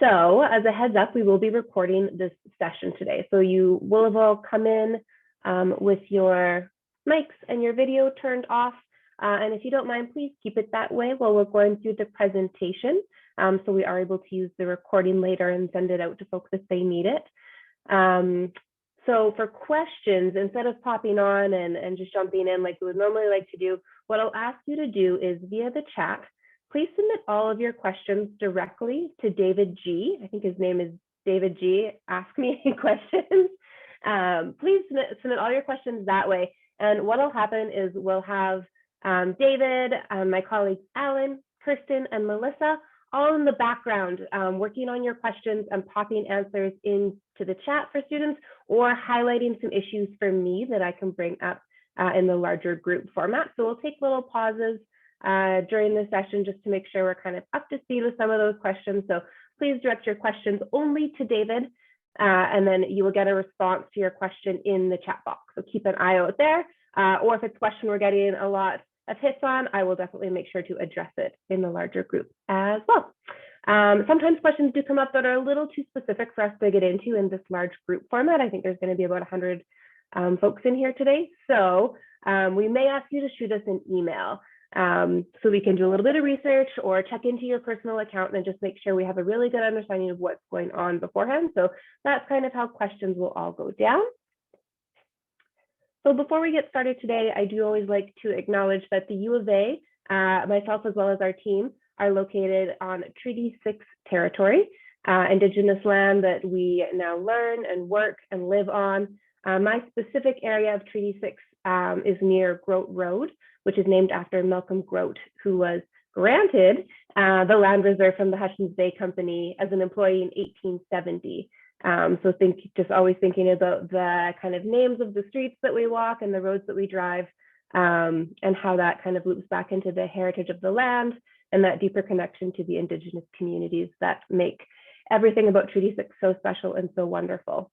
So as a heads up, we will be recording this session today. So you will have all come in with your mics and your video turned off. And if you don't mind, please keep it that way while we're going through the presentation. So we are able to use the recording later and send it out to folks if they need it. So for questions, instead of popping on and just jumping in like we would normally like to do, what I'll ask you to do is via the chat, please submit all of your questions directly to David G. I think his name is David G. Ask me any questions. Please submit all your questions that way. And what will happen is we'll have David, my colleagues Alan, Kirsten, and Melissa all in the background working on your questions and popping answers into the chat for students or highlighting some issues for me that I can bring up in the larger group format. So we'll take little pauses during the session just to make sure we're kind of up to speed with some of those questions. So please direct your questions only to David, and then you will get a response to your question in the chat box. So keep an eye out there, or if it's a question we're getting a lot of hits on, I will definitely make sure to address it in the larger group as well. Sometimes questions do come up that are a little too specific for us to get into in this large group format. I think there's going to be about 100 folks in here today. So we may ask you to shoot us an email so we can do a little bit of research or check into your personal account and just make sure we have a really good understanding of what's going on beforehand. So that's kind of how questions will all go down. So before we get started today, I do always like to acknowledge that the U of A, myself as well as our team, are located on Treaty 6 territory, Indigenous land that we now learn and work and live on. My specific area of Treaty 6 is near Grote Road, which is named after Malcolm Grote, who was granted the land reserve from the Hudson's Bay Company as an employee in 1870. So just always thinking about the kind of names of the streets that we walk and the roads that we drive, and how that kind of loops back into the heritage of the land and that deeper connection to the Indigenous communities that make everything about Treaty 6 so special and so wonderful.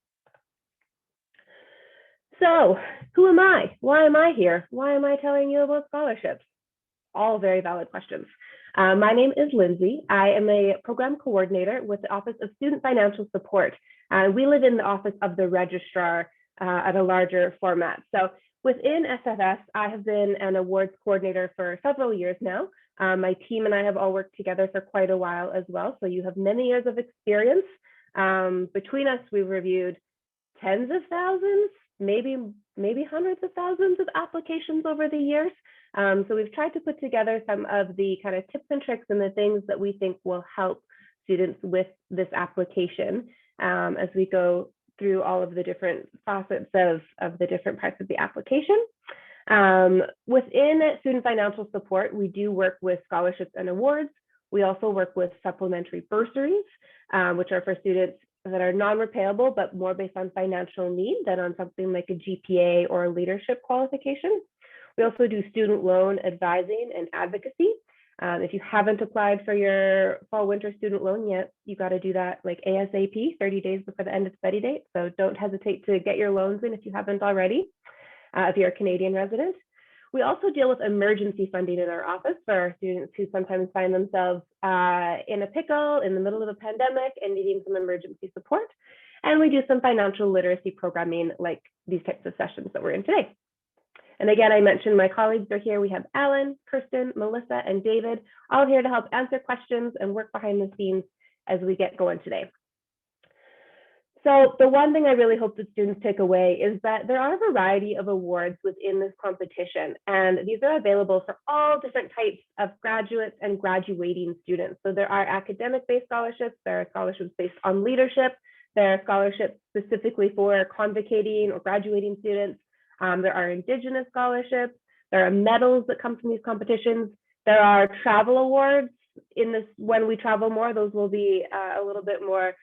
So who am I? Why am I here? Why am I telling you about scholarships? All very valid questions. My name is Lindsay. I am a program coordinator with the Office of Student Financial Support. We live in the office of the registrar at a larger format. So within SFS, I have been an awards coordinator for several years now. My team and I have all worked together for quite a while as well. So you have many years of experience. Between us, we've reviewed tens of thousands, maybe hundreds of thousands of applications over the years. So we've tried to put together some of the kind of tips and tricks and the things that we think will help students with this application as we go through all of the different facets of the different parts of the application. Within student financial support, we do work with scholarships and awards. We also work with supplementary bursaries, which are for students that are non-repayable, but more based on financial need than on something like a GPA or a leadership qualification. We also do student loan advising and advocacy. If you haven't applied for your fall/winter student loan yet, you got to do that like ASAP, 30 days before the end of study date. So don't hesitate to get your loans in if you haven't already, if you're a Canadian resident. We also deal with emergency funding in our office for our students who sometimes find themselves in a pickle in the middle of a pandemic and needing some emergency support. And we do some financial literacy programming like these types of sessions that we're in today. And again, I mentioned my colleagues are here. We have Alan, Kirsten, Melissa, and David, all here to help answer questions and work behind the scenes as we get going today. So the one thing I really hope that students take away is that there are a variety of awards within this competition, and these are available for all different types of graduates and graduating students. So there are academic-based scholarships, there are scholarships based on leadership, there are scholarships specifically for convocating or graduating students. There are Indigenous scholarships, there are medals that come from these competitions, there are travel awards. In this, when we travel more, those will be a little bit more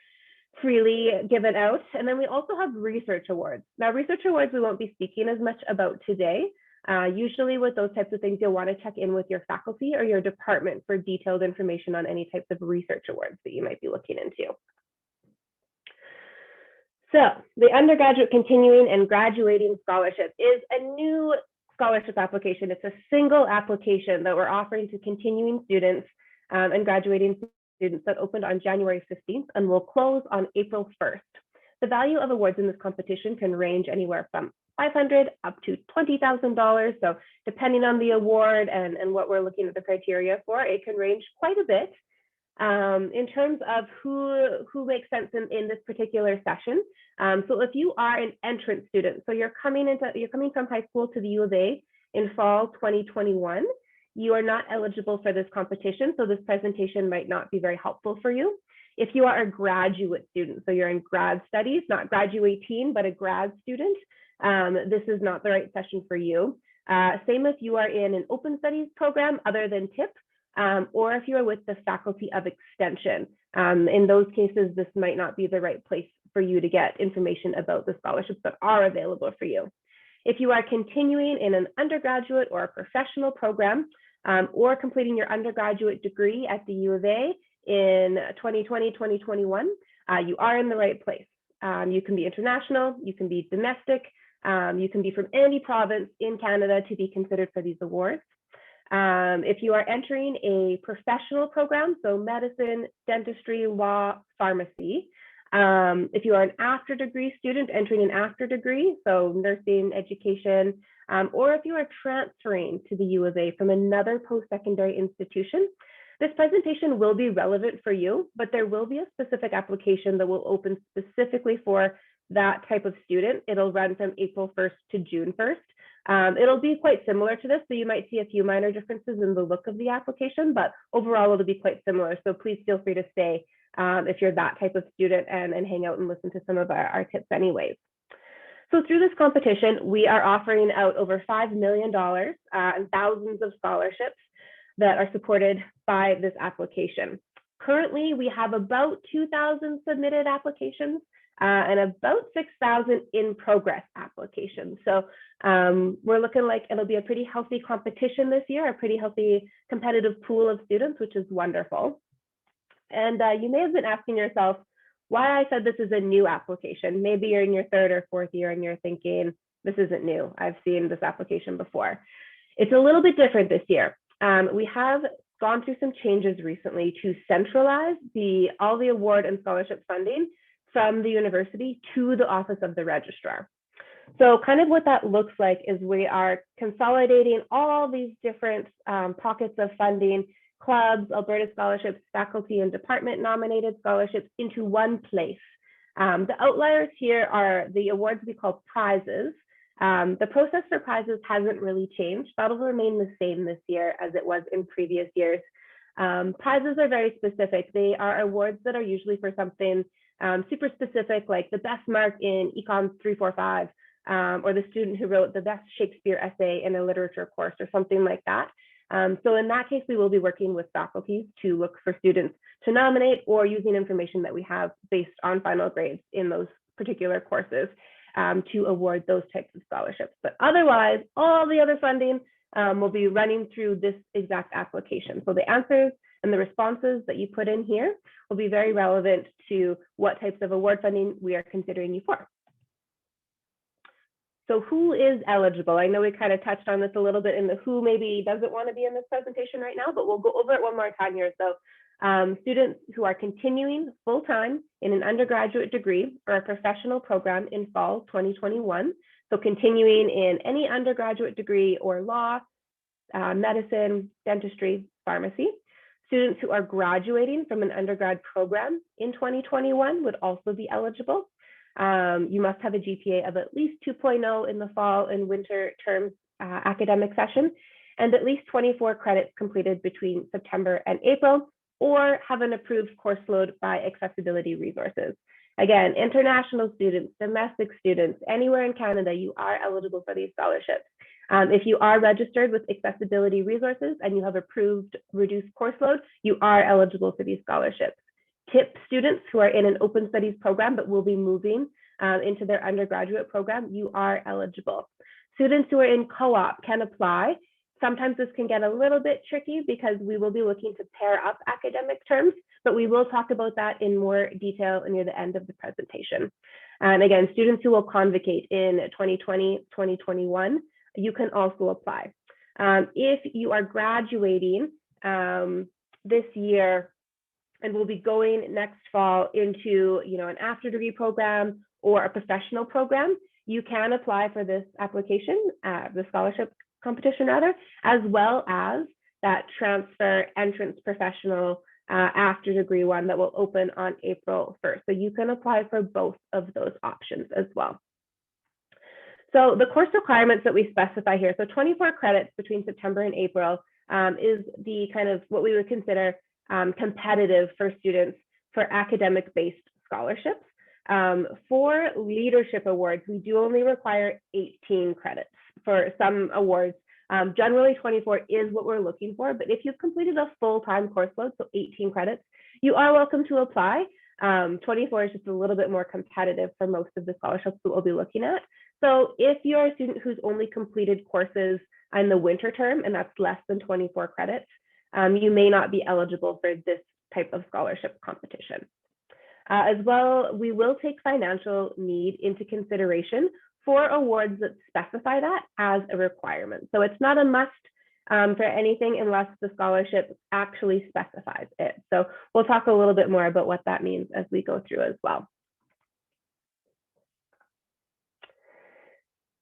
freely given out. And then we also have research awards. Now, research awards we won't be speaking as much about today. Usually with those types of things, you'll want to check in with your faculty or your department for detailed information on any types of research awards that you might be looking into. So the Undergraduate Continuing and Graduating Scholarship is a new scholarship application. It's a single application that we're offering to continuing students and graduating students that opened on January 15th and will close on April 1st. The value of awards in this competition can range anywhere from $500 up to $20,000. So depending on the award and what we're looking at the criteria for, it can range quite a bit. In terms of who makes sense in this particular session. So if you are an entrance student, so you're coming from high school to the U of A in fall 2021, you are not eligible for this competition. So this presentation might not be very helpful for you. If you are a graduate student, so you're in grad studies, not graduating, but a grad student, this is not the right session for you. Same if you are in an open studies program other than TIP, or if you are with the Faculty of Extension. In those cases, this might not be the right place for you to get information about the scholarships that are available for you. If you are continuing in an undergraduate or a professional program, or completing your undergraduate degree at the U of A in 2020, 2021, you are in the right place. You can be international, you can be domestic, you can be from any province in Canada to be considered for these awards. If you are entering a professional program, so medicine, dentistry, law, pharmacy, if you are an after degree student entering an after degree, so nursing, education, or if you are transferring to the U of A from another post-secondary institution, this presentation will be relevant for you, but there will be a specific application that will open specifically for that type of student. It'll run from April 1st to June 1st. It'll be quite similar to this, so you might see a few minor differences in the look of the application, but overall it'll be quite similar. So please feel free to stay if you're that type of student and hang out and listen to some of our tips anyways. So through this competition, we are offering out over $5 million and thousands of scholarships that are supported by this application. Currently, we have about 2,000 submitted applications and about 6,000 in progress applications. So we're looking like it'll be a pretty healthy competition this year, a pretty healthy competitive pool of students, which is wonderful. And you may have been asking yourself why I said this is a new application. Maybe you're in your third or fourth year and you're thinking, this isn't new. I've seen this application before. It's a little bit different this year. We have gone through some changes recently to centralize all the award and scholarship funding from the university to the Office of the Registrar. So kind of what that looks like is we are consolidating all these different pockets of funding, clubs, Alberta scholarships, faculty and department nominated scholarships into one place. The outliers here are the awards we call prizes. The process for prizes hasn't really changed. That'll remain the same this year as it was in previous years. Prizes are very specific. They are awards that are usually for something super specific, like the best mark in Econ 345, or the student who wrote the best Shakespeare essay in a literature course or something like that. So in that case, we will be working with faculties to look for students to nominate or using information that we have based on final grades in those particular courses to award those types of scholarships. But otherwise, all the other funding will be running through this exact application. So the answers and the responses that you put in here will be very relevant to what types of award funding we are considering you for. So who is eligible? I know we kind of touched on this a little bit in the who maybe doesn't want to be in this presentation right now, but we'll go over it one more time here. So students who are continuing full-time in an undergraduate degree or a professional program in fall 2021. So continuing in any undergraduate degree or law, medicine, dentistry, pharmacy. Students who are graduating from an undergrad program in 2021 would also be eligible. You must have a GPA of at least 2.0 in the fall and winter term academic session, and at least 24 credits completed between September and April, or have an approved course load by Accessibility Resources. Again, international students, domestic students, anywhere in Canada, you are eligible for these scholarships. If you are registered with Accessibility Resources and you have approved reduced course load, you are eligible for these scholarships. TIP students who are in an open studies program but will be moving into their undergraduate program, you are eligible. Students who are in co-op can apply. Sometimes this can get a little bit tricky because we will be looking to pair up academic terms, but we will talk about that in more detail near the end of the presentation. And again, students who will convocate in 2020, 2021, you can also apply. If you are graduating this year and will be going next fall into an after degree program or a professional program, you can apply for this application, the scholarship competition rather, as well as that transfer entrance professional after degree one that will open on April 1st. So you can apply for both of those options as well. So the course requirements that we specify here, so 24 credits between September and April is the kind of what we would consider competitive for students for academic-based scholarships. For leadership awards, we do only require 18 credits for some awards. Generally 24 is what we're looking for, but if you've completed a full-time course load, so 18 credits, you are welcome to apply. 24 is just a little bit more competitive for most of the scholarships that we'll be looking at. So if you're a student who's only completed courses in the winter term, and that's less than 24 credits, you may not be eligible for this type of scholarship competition. As well, we will take financial need into consideration for awards that specify that as a requirement. So it's not a must for anything unless the scholarship actually specifies it. So we'll talk a little bit more about what that means as we go through as well.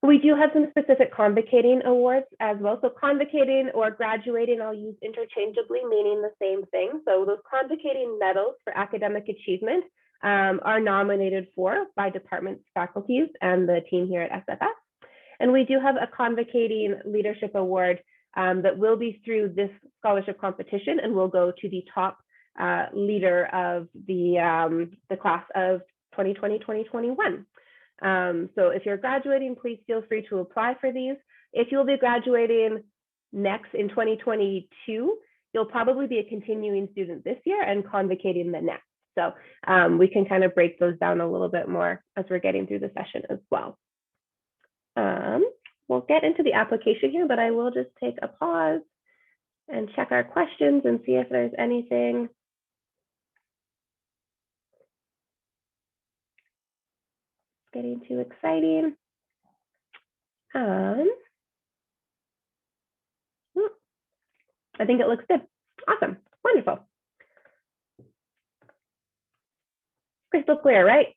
We do have some specific convocating awards as well. So convocating or graduating, I'll use interchangeably, meaning the same thing. So those convocating medals for academic achievement are nominated for by departments, faculties, and the team here at SFS. And we do have a convocating leadership award that will be through this scholarship competition and will go to the top leader of the class of 2020-2021. So if you're graduating, please feel free to apply for these. If you'll be graduating next in 2022, you'll probably be a continuing student this year and convocating the next. So we can kind of break those down a little bit more as we're getting through the session as well. We'll get into the application here, but I will just take a pause and check our questions and see if there's anything. Getting too exciting. I think it looks good. Awesome. Wonderful. Crystal clear, right?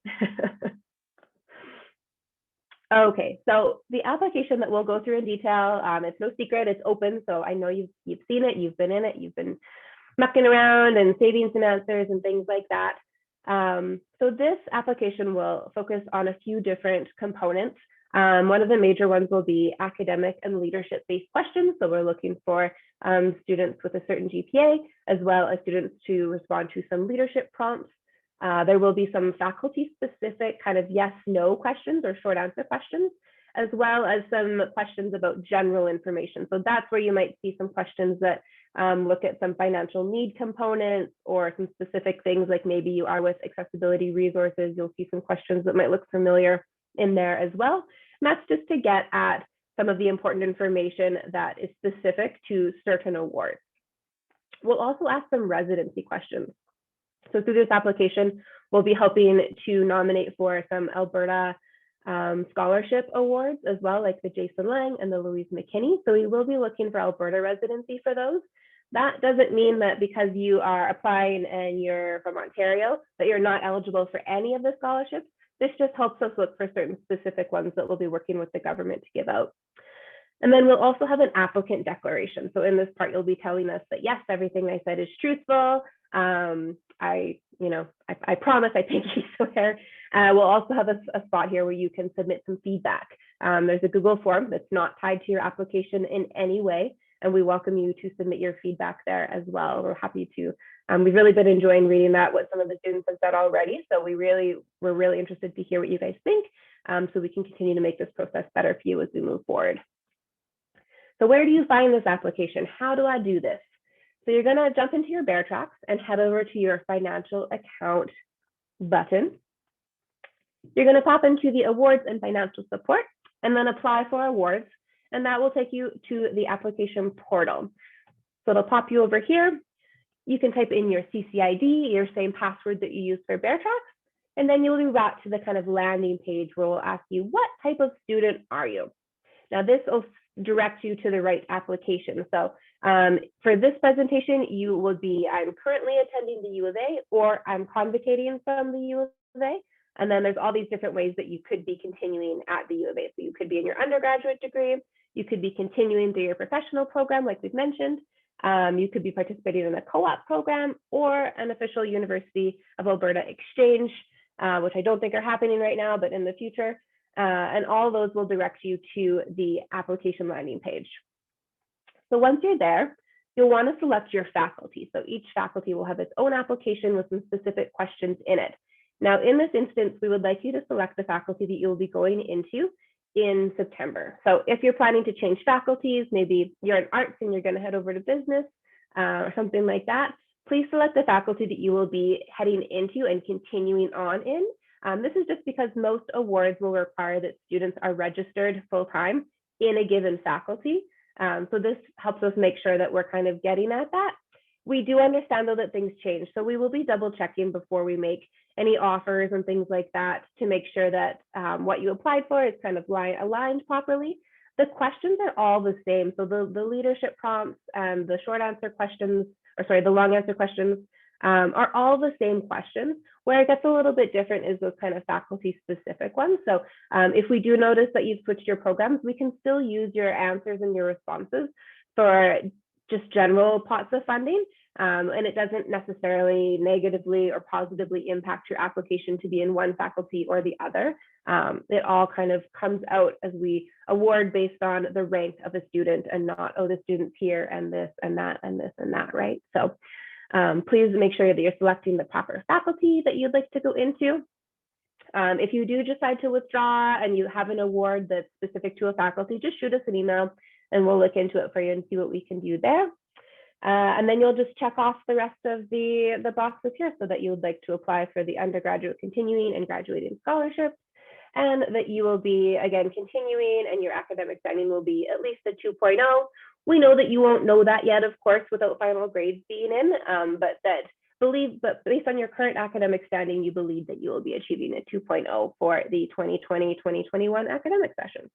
Okay, so the application that we'll go through in detail, it's no secret, it's open, so I know you've seen it, you've been in it, you've been mucking around and saving some answers and things like that. So this application will focus on a few different components. One of the major ones will be academic and leadership-based questions. So we're looking for students with a certain GPA, as well as students to respond to some leadership prompts. There will be some faculty-specific kind of yes/no questions or short answer questions, as well as some questions about general information. So that's where you might see some questions that look at some financial need components or some specific things, like maybe you are with accessibility resources. You'll see some questions that might look familiar in there as well. And that's just to get at some of the important information that is specific to certain awards. We'll also ask some residency questions. So through this application, we'll be helping to nominate for some Alberta scholarship awards as well, like the Jason Lang and the Louise McKinney. So we will be looking for Alberta residency for those. That doesn't mean that because you are applying and you're from Ontario, that you're not eligible for any of the scholarships. This just helps us look for certain specific ones that we'll be working with the government to give out. And then we'll also have an applicant declaration. So in this part, you'll be telling us that, yes, everything I said is truthful. I promise, I thank you. So there, we'll also have a spot here where you can submit some feedback. There's a Google form that's not tied to your application in any way, and we welcome you to submit your feedback there as well. We're happy to. We've really been enjoying reading that, what some of the students have said already. So we're really interested to hear what you guys think, so we can continue to make this process better for you as we move forward. So where do you find this application? How do I do this? So you're gonna jump into your Bear Tracks and head over to your financial account button. You're gonna pop into the awards and financial support and then apply for awards. And that will take you to the application portal. So it'll pop you over here. You can type in your CCID, your same password that you use for Bear Tracks, and then you'll be brought to the kind of landing page where we'll ask you, what type of student are you? Now this will direct you to the right application. So For this presentation, you will be, I'm currently attending the U of A, or I'm convocating from the U of A. And then there's all these different ways that you could be continuing at the U of A. So you could be in your undergraduate degree, you could be continuing through your professional program, like we've mentioned. You could be participating in a co-op program or an official University of Alberta exchange, which I don't think are happening right now, but in the future. And all those will direct you to the application landing page. So once you're there, you'll want to select your faculty. So each faculty will have its own application with some specific questions in it. Now, in this instance, we would like you to select the faculty that you'll be going into in September. So if you're planning to change faculties, maybe you're in arts and you're going to head over to business or something like that, please select the faculty that you will be heading into and continuing on in. This is just because most awards will require that students are registered full-time in a given faculty. So this helps us make sure that we're kind of getting at that. We do understand though that things change. So we will be double checking before we make any offers and things like that to make sure that what you applied for is kind of aligned properly. The questions are all the same. So the leadership prompts and the short answer questions, or sorry, the long answer questions are all the same questions. Where it gets a little bit different is those kind of faculty specific ones. So if we do notice that you've switched your programs, we can still use your answers and your responses for just general pots of funding. And it doesn't necessarily negatively or positively impact your application to be in one faculty or the other. It all kind of comes out as we award based on the rank of a student and not, oh, the student's here and this and that and this and that, right? So please make sure that you're selecting the proper faculty that you'd like to go into. If you do decide to withdraw and you have an award that's specific to a faculty, just shoot us an email and we'll look into it for you and see what we can do there. And then you'll just check off the rest of the boxes here so that you would like to apply for the undergraduate continuing and graduating scholarships, and that you will be, again, continuing and your academic standing will be at least a 2.0. We know that you won't know that yet, of course, without final grades being in, but based on your current academic standing, you believe that you will be achieving a 2.0 for the 2020-2021 academic session.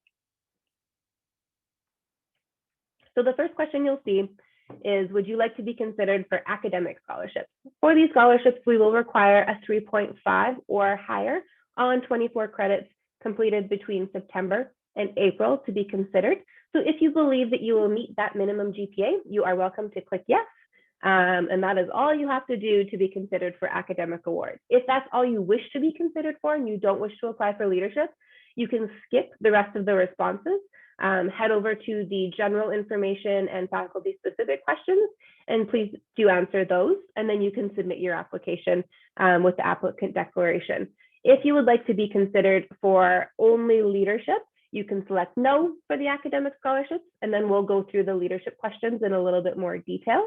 So the first question you'll see is, would you like to be considered for academic scholarships? For these scholarships, we will require a 3.5 or higher on 24 credits completed between September and April to be considered. So if you believe that you will meet that minimum GPA, you are welcome to click yes. And that is all you have to do to be considered for academic awards. If that's all you wish to be considered for and you don't wish to apply for leadership, you can skip the rest of the responses. Head over to the general information and faculty specific questions, and please do answer those, and then you can submit your application with the applicant declaration. If you would like to be considered for only leadership, you can select no for the academic scholarships, and then we'll go through the leadership questions in a little bit more detail.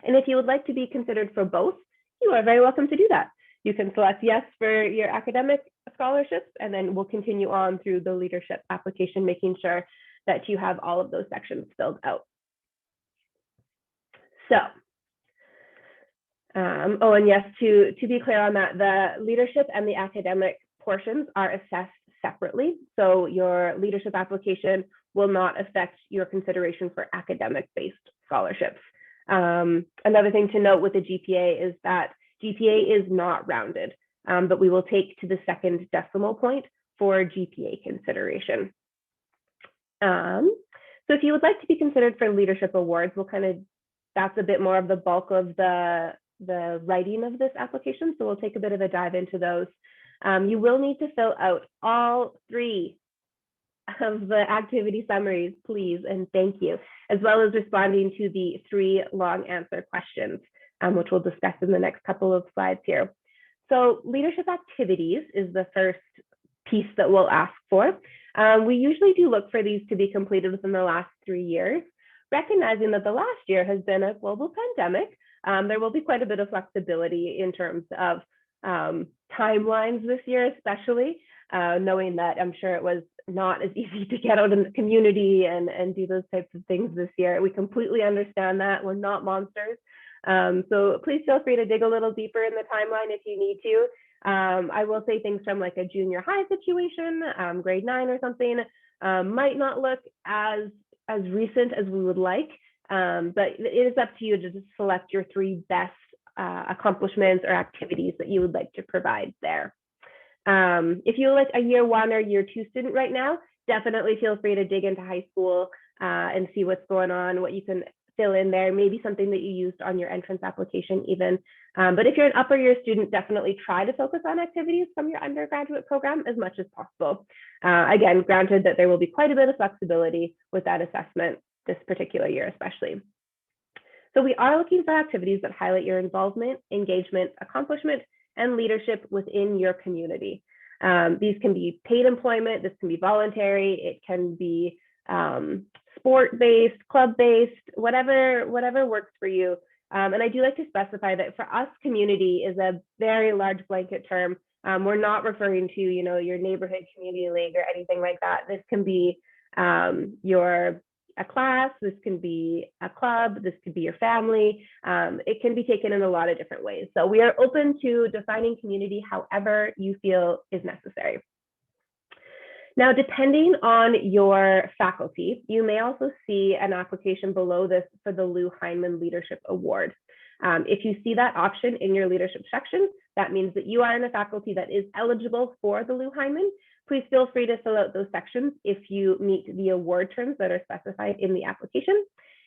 And if you would like to be considered for both, you are very welcome to do that. You can select yes for your academic scholarships, and then we'll continue on through the leadership application, making sure that you have all of those sections filled out. So, oh, and yes, to be clear on that, the leadership and the academic portions are assessed separately. So your leadership application will not affect your consideration for academic-based scholarships. Another thing to note with the GPA is that GPA is not rounded, but we will take to the second decimal point for GPA consideration. So if you would like to be considered for leadership awards, that's a bit more of the bulk of the writing of this application. So we'll take a bit of a dive into those. You will need to fill out all 3 of the activity summaries, please, and thank you, as well as responding to the 3 long answer questions, which we'll discuss in the next couple of slides here. So leadership activities is the first piece that we'll ask for. We usually do look for these to be completed within the last 3 years, recognizing that the last year has been a global pandemic. There will be quite a bit of flexibility in terms of timelines this year, especially knowing that I'm sure it was not as easy to get out in the community and do those types of things this year. We completely understand that. We're not monsters. So please feel free to dig a little deeper in the timeline if you need to. I will say things from like a junior high situation, grade 9 or something, might not look as recent as we would like. But it is up to you to just select your 3 best accomplishments or activities that you would like to provide there. If you're like a year 1 or year 2 student right now, definitely feel free to dig into high school and see what's going on, what you can fill in there, maybe something that you used on your entrance application even. But if you're an upper year student, definitely try to focus on activities from your undergraduate program as much as possible. Again, granted that there will be quite a bit of flexibility with that assessment this particular year, especially. So we are looking for activities that highlight your involvement, engagement, accomplishment, and leadership within your community. These can be paid employment, this can be voluntary, it can be sport-based, club-based, whatever works for you. And I do like to specify that for us, community is a very large blanket term. We're not referring to, your neighborhood community league or anything like that. This can be a class, this can be a club, this could be your family. It can be taken in a lot of different ways. So we are open to defining community however you feel is necessary. Now, depending on your faculty, you may also see an application below this for the Lou Heineman Leadership Award. If you see that option in your leadership section, that means that you are in a faculty that is eligible for the Lou Heineman. Please feel free to fill out those sections if you meet the award terms that are specified in the application.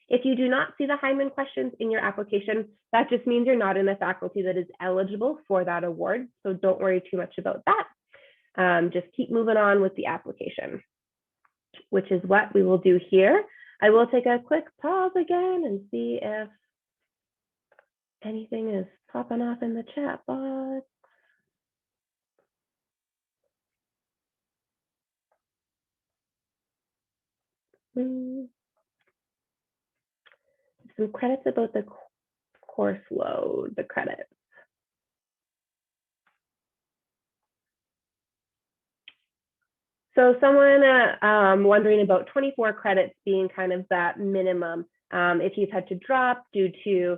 If you do not see the Heineman questions in your application, that just means you're not in a faculty that is eligible for that award. So don't worry too much about that. Just keep moving on with the application, which is what we will do here. I will take a quick pause again and see if anything is popping off in the chat box. Some credits about the course load, the credits. So someone wondering about 24 credits being kind of that minimum. If you've had to drop due to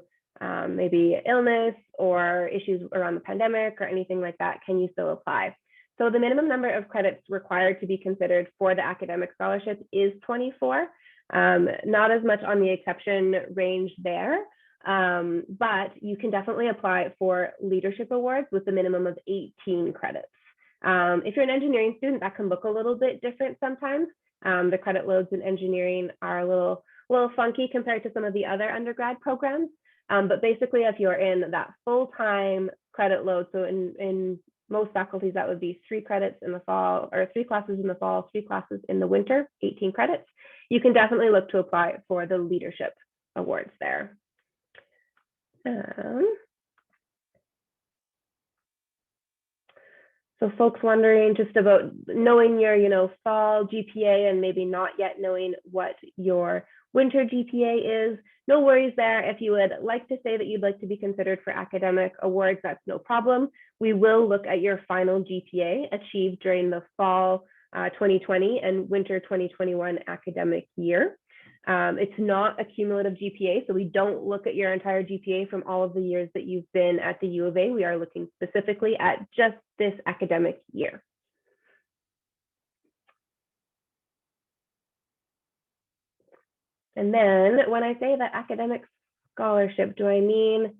maybe illness or issues around the pandemic or anything like that, can you still apply? So the minimum number of credits required to be considered for the academic scholarship is 24. Not as much on the exception range there, but you can definitely apply for leadership awards with a minimum of 18 credits. If you're an engineering student, that can look a little bit different sometimes. The credit loads in engineering are a little funky compared to some of the other undergrad programs. But basically, if you're in that full-time credit load, so in most faculties, that would be 3 credits in the fall, or 3 classes in the fall, 3 classes in the winter, 18 credits. You can definitely look to apply for the leadership awards there. So folks wondering just about knowing your fall GPA and maybe not yet knowing what your winter GPA is. No worries there. If you would like to say that you'd like to be considered for academic awards, that's no problem. We will look at your final GPA achieved during the fall 2020 and winter 2021 academic year. It's not a cumulative GPA, so we don't look at your entire GPA from all of the years that you've been at the U of A. We are looking specifically at just this academic year. And then when I say that academic scholarship, do I mean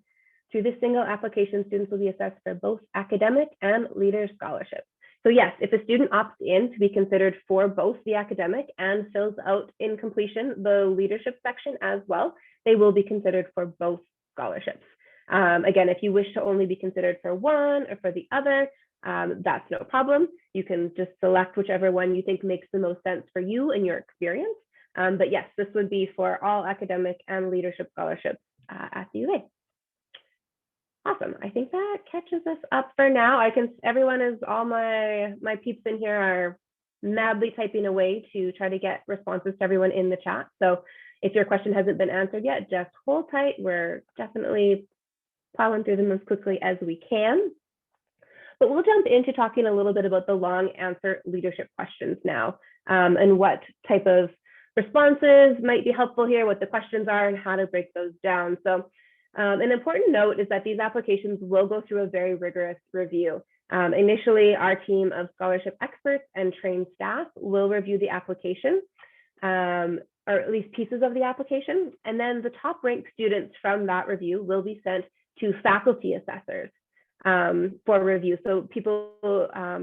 through this single application, students will be assessed for both academic and leader scholarships? So yes, if a student opts in to be considered for both the academic and fills out in completion the leadership section as well, they will be considered for both scholarships. Again, if you wish to only be considered for one or for the other, that's no problem. You can just select whichever one you think makes the most sense for you and your experience. But yes, this would be for all academic and leadership scholarships at the U of A. Awesome. I think that catches us up for now. All my peeps in here are madly typing away to try to get responses to everyone in the chat. So if your question hasn't been answered yet, just hold tight. We're definitely plowing through them as quickly as we can. But we'll jump into talking a little bit about the long answer leadership questions now, and what type of responses might be helpful here, what the questions are, and how to break those down. So an important note is that these applications will go through a very rigorous review. Initially, our team of scholarship experts and trained staff will review the application or at least pieces of the application. And then the top ranked students from that review will be sent to faculty assessors for review. So people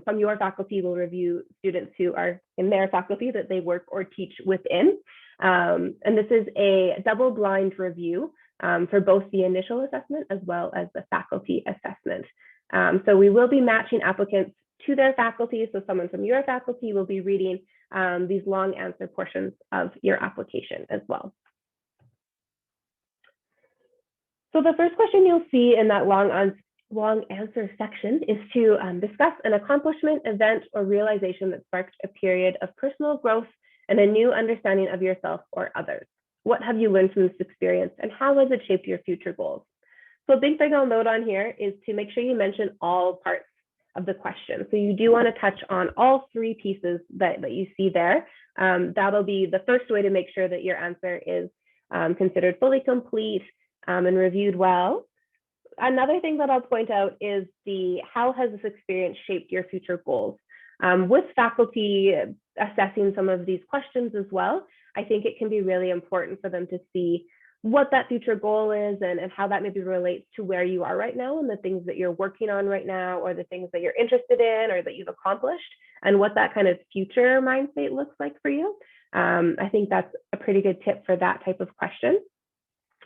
from your faculty will review students who are in their faculty that they work or teach within. And this is a double-blind review for both the initial assessment as well as the faculty assessment. So we will be matching applicants to their faculty. So someone from your faculty will be reading these long answer portions of your application as well. So the first question you'll see in that long answer section is to discuss an accomplishment, event, or realization that sparked a period of personal growth and a new understanding of yourself or others. What have you learned from this experience, and how has it shaped your future goals? So a big thing I'll note on here is to make sure you mention all parts of the question. So you do want to touch on all three pieces that you see there. That'll be the first way to make sure that your answer is considered fully complete and reviewed well. Another thing that I'll point out is how has this experience shaped your future goals? With faculty assessing some of these questions as well, I think it can be really important for them to see what that future goal is and how that maybe relates to where you are right now and the things that you're working on right now, or the things that you're interested in or that you've accomplished, and what that kind of future mind state looks like for you. I think that's a pretty good tip for that type of question.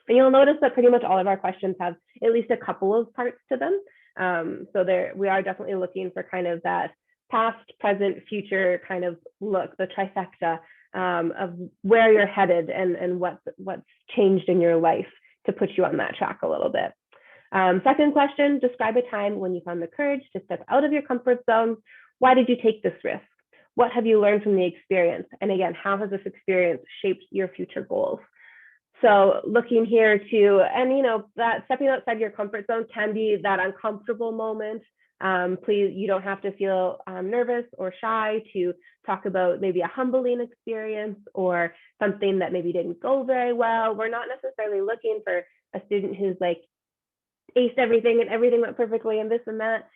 And you'll notice that pretty much all of our questions have at least a couple of parts to them. So we are definitely looking for kind of that past, present, future kind of look, the trifecta of where you're headed and what's changed in your life to put you on that track a little bit. Second question, describe a time when you found the courage to step out of your comfort zone. Why did you take this risk? What have you learned from the experience? And again, how has this experience shaped your future goals? So looking here to, and that stepping outside your comfort zone can be that uncomfortable moment. Please, you don't have to feel nervous or shy to talk about maybe a humbling experience or something that maybe didn't go very well. We're not necessarily looking for a student who's like aced everything and everything went perfectly and this and that.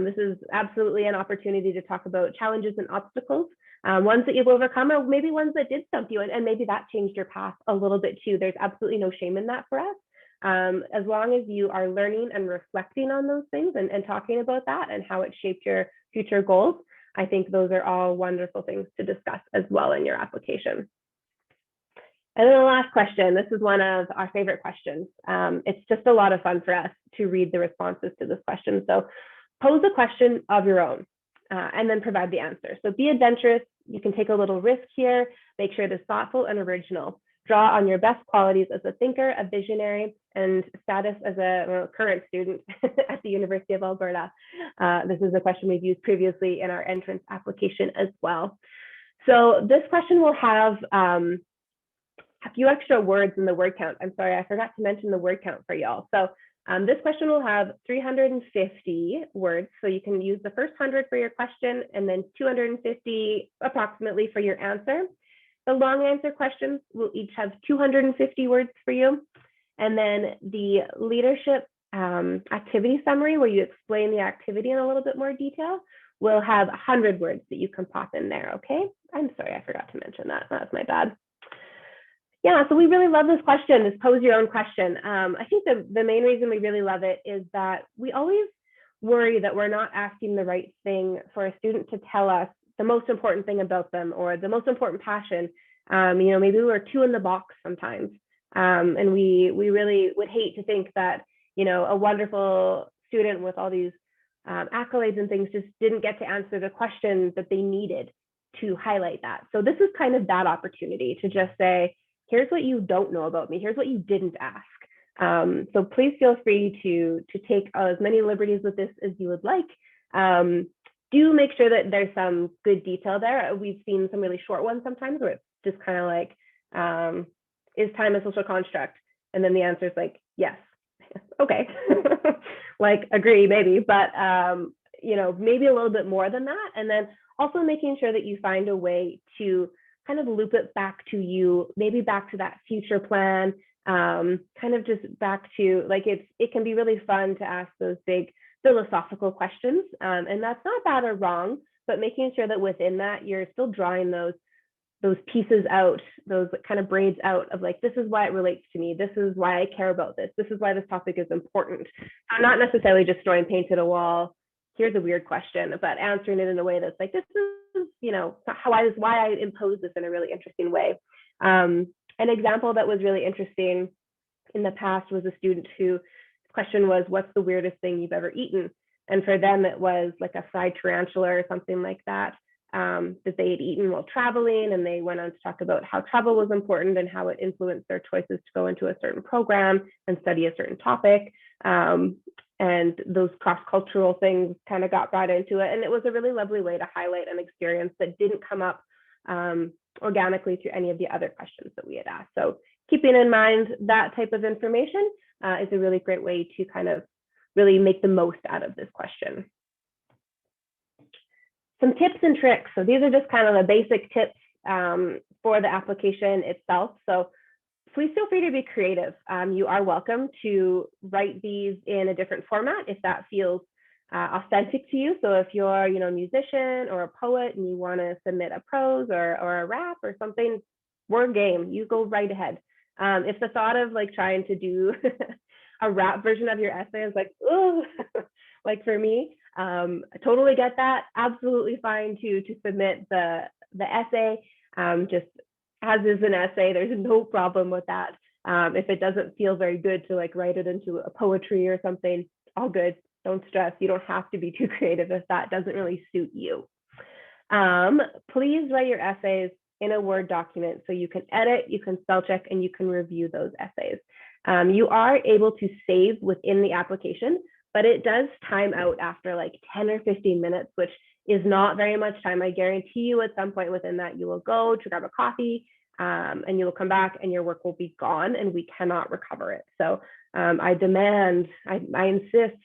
This is absolutely an opportunity to talk about challenges and obstacles, ones that you've overcome, or maybe ones that did stump you, and maybe that changed your path a little bit too. There's absolutely no shame in that for us. As long as you are learning and reflecting on those things and talking about that and how it shaped your future goals, I think those are all wonderful things to discuss as well in your application. And then the last question, this is one of our favorite questions. It's just a lot of fun for us to read the responses to this question. So pose a question of your own and then provide the answer. So be adventurous. You can take a little risk here. Make sure it is thoughtful and original. Draw on your best qualities as a thinker, a visionary, and status as a current student at the University of Alberta. This is a question we've used previously in our entrance application as well. So this question will have a few extra words in the word count. I'm sorry, I forgot to mention the word count for y'all. So this question will have 350 words. So you can use the first 100 for your question and then 250 approximately for your answer. The long answer questions will each have 250 words for you. And then the leadership activity summary, where you explain the activity in a little bit more detail, will have 100 words that you can pop in there, okay? I'm sorry, I forgot to mention that. That's my bad. Yeah, so we really love this question, this pose your own question. I think the main reason we really love it is that we always worry that we're not asking the right thing for a student to tell us the most important thing about them or the most important passion. Maybe we're too in the box sometimes. And we really would hate to think that, a wonderful student with all these accolades and things just didn't get to answer the question that they needed to highlight that. So this is kind of that opportunity to just say, here's what you don't know about me. Here's what you didn't ask. So please feel free to take as many liberties with this as you would like. Do make sure that there's some good detail there. We've seen some really short ones sometimes where it's just kind of like, is time a social construct? And then the answer is like, yes. Okay. Like, agree, maybe, but, maybe a little bit more than that. And then also making sure that you find a way to kind of loop it back to you, maybe back to that future plan, kind of just back to like, it can be really fun to ask those big philosophical questions. And that's not bad or wrong, but making sure that within that, you're still drawing those those pieces out, those kind of braids out of like, this is why it relates to me. This is why I care about this. This is why this topic is important. So not necessarily just throwing paint at a wall. Here's a weird question, but answering it in a way that's like, this is, why I impose this in a really interesting way. An example that was really interesting in the past was a student whose question was, what's the weirdest thing you've ever eaten? And for them, it was like a fried tarantula or something like that, that they had eaten while traveling. And they went on to talk about how travel was important and how it influenced their choices to go into a certain program and study a certain topic. And those cross-cultural things kind of got brought into it. And it was a really lovely way to highlight an experience that didn't come up organically through any of the other questions that we had asked. So keeping in mind that type of information is a really great way to kind of really make the most out of this question. Some tips and tricks. So these are just kind of the basic tips for the application itself. So please feel free to be creative. You are welcome to write these in a different format if that feels authentic to you. So if you're, a musician or a poet and you want to submit a prose or a rap or something, word game, you go right ahead. If the thought of like trying to do a rap version of your essay is like, oh, like for me, I totally get that. Absolutely fine to submit the essay. Just as is an essay, there's no problem with that. If it doesn't feel very good to like write it into a poetry or something, all good. Don't stress. You don't have to be too creative if that doesn't really suit you. Please write your essays in a Word document so you can edit, you can spell check, and you can review those essays. You are able to save within the application, but it does time out after like 10 or 15 minutes, which is not very much time. I guarantee you at some point within that, you will go to grab a coffee and you will come back and your work will be gone and we cannot recover it. So I insist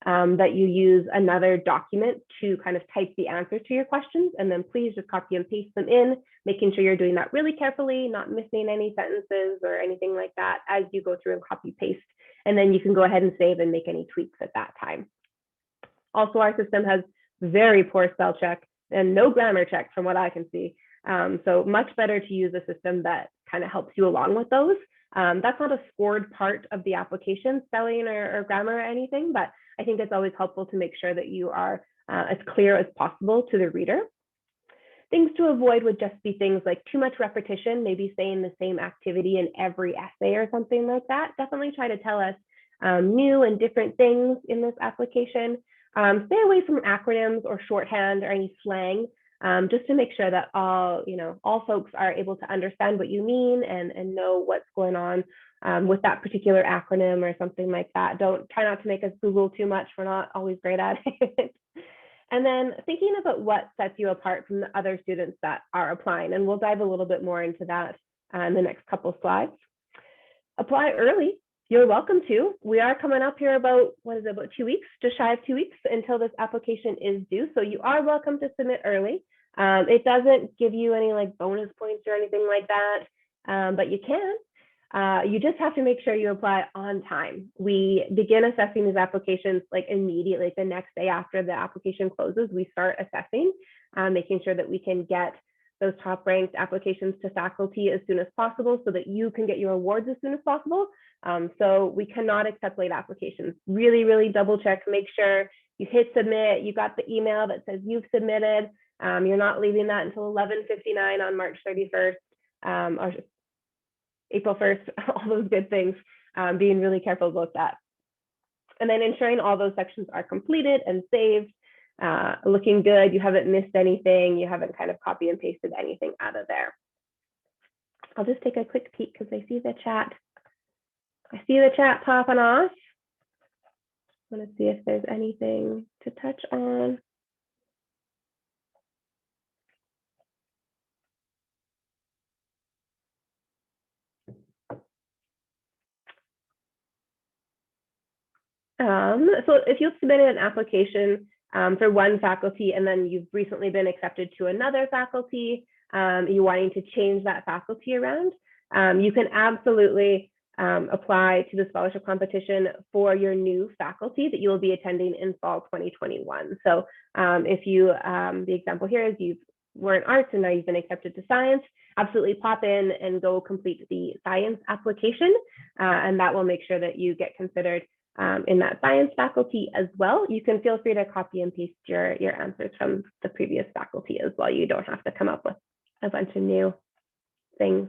that you use another document to kind of type the answer to your questions, and then please just copy and paste them in, making sure you're doing that really carefully, not missing any sentences or anything like that as you go through and copy paste. And then you can go ahead and save and make any tweaks at that time. Also, our system has very poor spell check and no grammar check from what I can see. So much better to use a system that kind of helps you along with those. That's not a scored part of the application, spelling or grammar or anything, but I think it's always helpful to make sure that you are as clear as possible to the reader. Things to avoid would just be things like too much repetition, maybe saying the same activity in every essay or something like that. Definitely try to tell us new and different things in this application. Stay away from acronyms or shorthand or any slang, just to make sure that all folks are able to understand what you mean and know what's going on with that particular acronym or something like that. Try not to make us Google too much. We're not always great at it. And then thinking about what sets you apart from the other students that are applying. And we'll dive a little bit more into that in the next couple slides. Apply early. You're welcome to. We are coming up here about 2 weeks, just shy of 2 weeks until this application is due. So you are welcome to submit early. It doesn't give you any like bonus points or anything like that, but you can. You just have to make sure you apply on time. We begin assessing these applications like immediately, like the next day after the application closes, we start assessing, making sure that we can get those top ranked applications to faculty as soon as possible so that you can get your awards as soon as possible. So we cannot accept late applications. Really, really double check, make sure you hit submit, you got the email that says you've submitted. You're not leaving that until 11:59 on March 31st. Or April 1st, all those good things, being really careful about that. And then ensuring all those sections are completed and saved, looking good, you haven't missed anything, you haven't kind of copy and pasted anything out of there. I'll just take a quick peek because I see the chat. I see the chat popping off. I want to see if there's anything to touch on. So if you've submitted an application for one faculty and then you've recently been accepted to another faculty, you're wanting to change that faculty around, you can absolutely apply to the scholarship competition for your new faculty that you will be attending in fall 2021. So if you, the example here is you've were in arts and now you've been accepted to science, absolutely pop in and go complete the science application, and that will make sure that you get considered in that science faculty as well. You can feel free to copy and paste your answers from the previous faculty as well. You don't have to come up with a bunch of new things.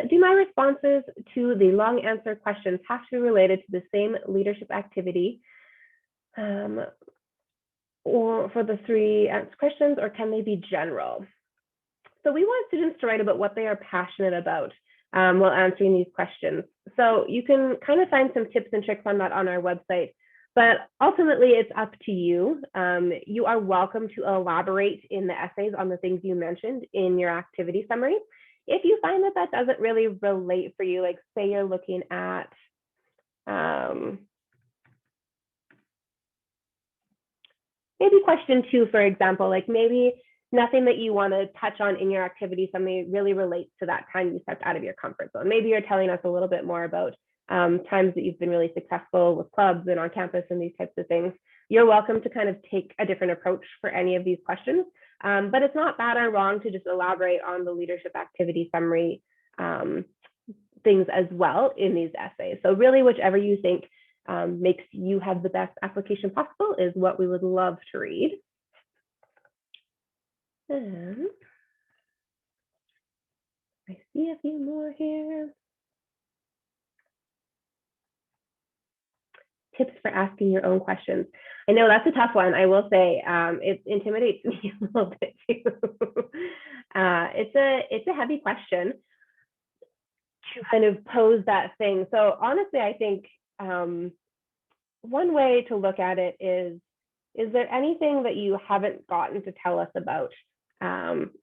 Do my responses to the long answer questions have to be related to the same leadership activity or for the 3 questions, or can they be general? So we want students to write about what they are passionate about while answering these questions. So you can kind of find some tips and tricks on that on our website, but ultimately it's up to you. You are welcome to elaborate in the essays on the things you mentioned in your activity summary. If you find that that doesn't really relate for you, like say you're looking at maybe question 2, for example, like maybe nothing that you want to touch on in your activity summary really relates to that time you stepped out of your comfort zone. Maybe you're telling us a little bit more about times that you've been really successful with clubs and on campus and these types of things. You're welcome to kind of take a different approach for any of these questions. But it's not bad or wrong to just elaborate on the leadership activity summary things as well in these essays. So really, whichever you think makes you have the best application possible is what we would love to read. And I see a few more here. Tips for asking your own questions. I know that's a tough one. I will say it intimidates me a little bit too. It's a heavy question to kind of pose that thing. So honestly, I think one way to look at it is there anything that you haven't gotten to tell us about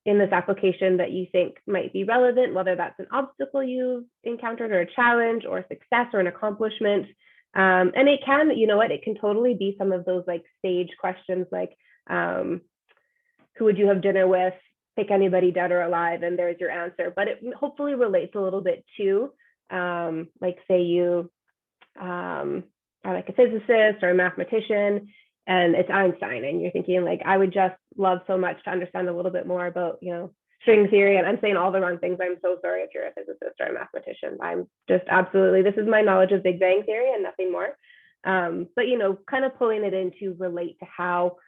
in this application that you think might be relevant, whether that's an obstacle you've encountered or a challenge or a success or an accomplishment? And it can, you know what, it can totally be some of those like stage questions, like who would you have dinner with, pick anybody dead or alive, and there's your answer. But it hopefully relates a little bit to, like say you are like a physicist or a mathematician, and it's Einstein, and you're thinking like, I would just love so much to understand a little bit more about, you know, string theory. And I'm saying all the wrong things. I'm so sorry if you're a physicist or a mathematician. I'm just absolutely, this is my knowledge of Big Bang Theory and nothing more. But, you know, kind of pulling it in to relate to how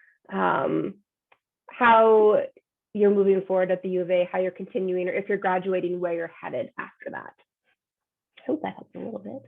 you're moving forward at the U of A, how you're continuing, or if you're graduating, where you're headed after that. I hope that helps a little bit.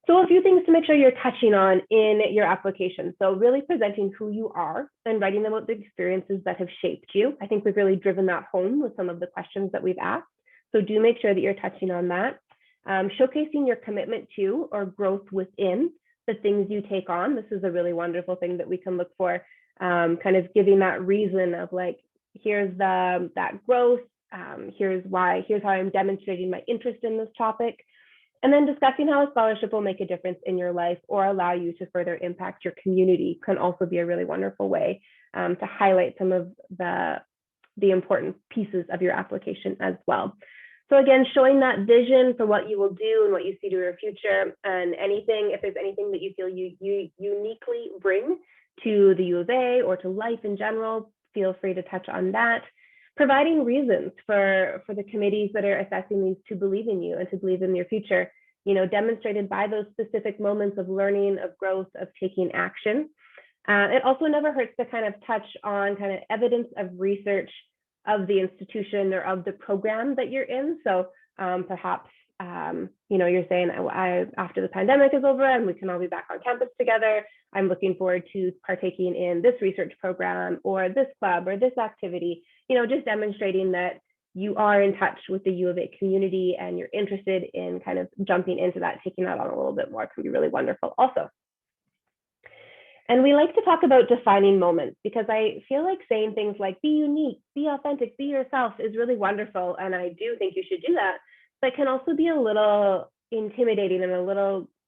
So a few things to make sure you're touching on in your application. So really presenting who you are and writing about the experiences that have shaped you. I think we've really driven that home with some of the questions that we've asked. So do make sure that you're touching on that. Showcasing your commitment to or growth within the things you take on. This is a really wonderful thing that we can look for, kind of giving that reason of like, here's that growth, here's how I'm demonstrating my interest in this topic. And then discussing how a scholarship will make a difference in your life or allow you to further impact your community can also be a really wonderful way to highlight some of the important pieces of your application as well. So again, showing that vision for what you will do and what you see to your future, and if there's anything that you feel you uniquely bring to the U of A or to life in general, feel free to touch on that. Providing reasons for the committees that are assessing these to believe in you and to believe in your future, you know, demonstrated by those specific moments of learning, of growth, of taking action. It also never hurts to kind of touch on kind of evidence of research of the institution or of the program that you're in. So perhaps, you know, you're saying after the pandemic is over and we can all be back on campus together, I'm looking forward to partaking in this research program or this club or this activity, you know, just demonstrating that you are in touch with the U of A community and you're interested in kind of jumping into that, taking that on a little bit more can be really wonderful also. And we like to talk about defining moments because I feel like saying things like be unique, be authentic, be yourself is really wonderful. And I do think you should do that, but can also be a little intimidating and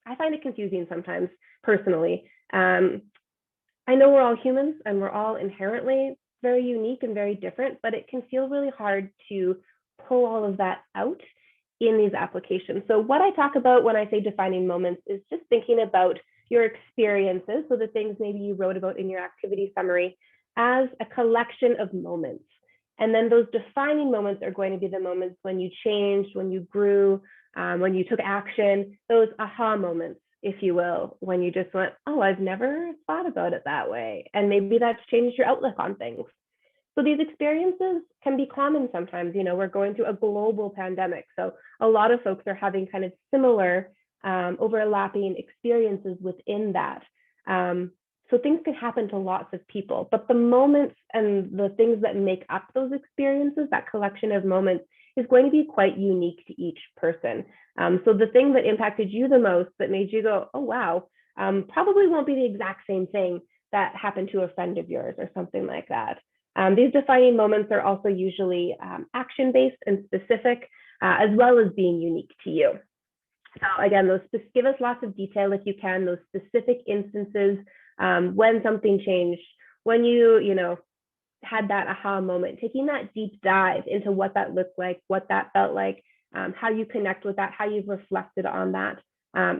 I find it confusing sometimes personally. I know we're all humans and we're all inherently very unique and very different, but it can feel really hard to pull all of that out in these applications. So what I talk about when I say defining moments is just thinking about your experiences, so the things maybe you wrote about in your activity summary, as a collection of moments. And then those defining moments are going to be the moments when you changed, when you grew, when you took action, those aha moments, if you will, when you just went, oh, I've never thought about it that way. And maybe that's changed your outlook on things. So these experiences can be common sometimes. You know, we're going through a global pandemic. So a lot of folks are having kind of similar overlapping experiences within that. So things can happen to lots of people, but the moments and the things that make up those experiences, that collection of moments, is going to be quite unique to each person. So the thing that impacted you the most, that made you go, oh, wow, probably won't be the exact same thing that happened to a friend of yours or something like that. These defining moments are also usually action-based and specific, as well as being unique to you. So again, give us lots of detail if you can, those specific instances, when something changed, when you had that aha moment, taking that deep dive into what that looked like, what that felt like, how you connect with that, how you've reflected on that,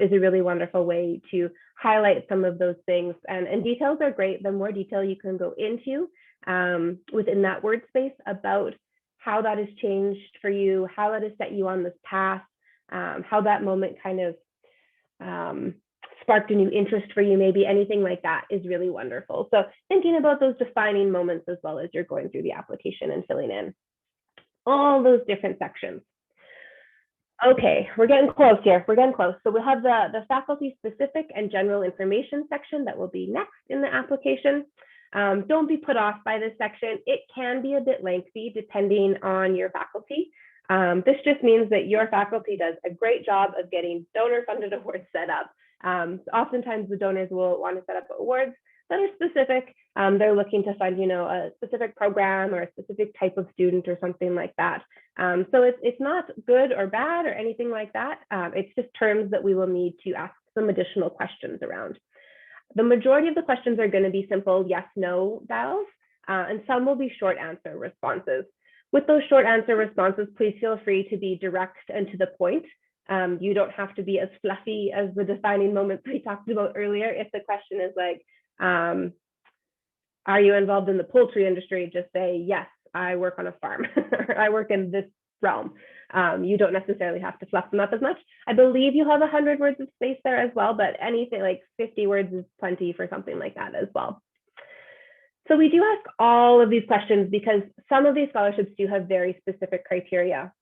is a really wonderful way to highlight some of those things. And details are great. The more detail you can go into within that word space about how that has changed for you, how that has set you on this path, how that moment kind of sparked a new interest for you, maybe anything like that is really wonderful. So thinking about those defining moments as well as you're going through the application and filling in all those different sections. Okay, we're getting close here. We're getting close. So we'll have the faculty specific and general information section that will be next in the application. Don't be put off by this section. It can be a bit lengthy depending on your faculty. This just means that your faculty does a great job of getting donor-funded awards set up. Oftentimes the donors will want to set up awards that are specific. They're looking to fund, a specific program or a specific type of student or something like that. So it's not good or bad or anything like that. It's just terms that we will need to ask some additional questions around. The majority of the questions are going to be simple yes, no dials, and some will be short answer responses. With those short answer responses, please feel free to be direct and to the point. You don't have to be as fluffy as the defining moments we talked about earlier. If the question is like, are you involved in the poultry industry? Just say, yes, I work on a farm, or I work in this realm. You don't necessarily have to fluff them up as much. I believe you have 100 words of space there as well, but anything like 50 words is plenty for something like that as well. So we do ask all of these questions because some of these scholarships do have very specific criteria,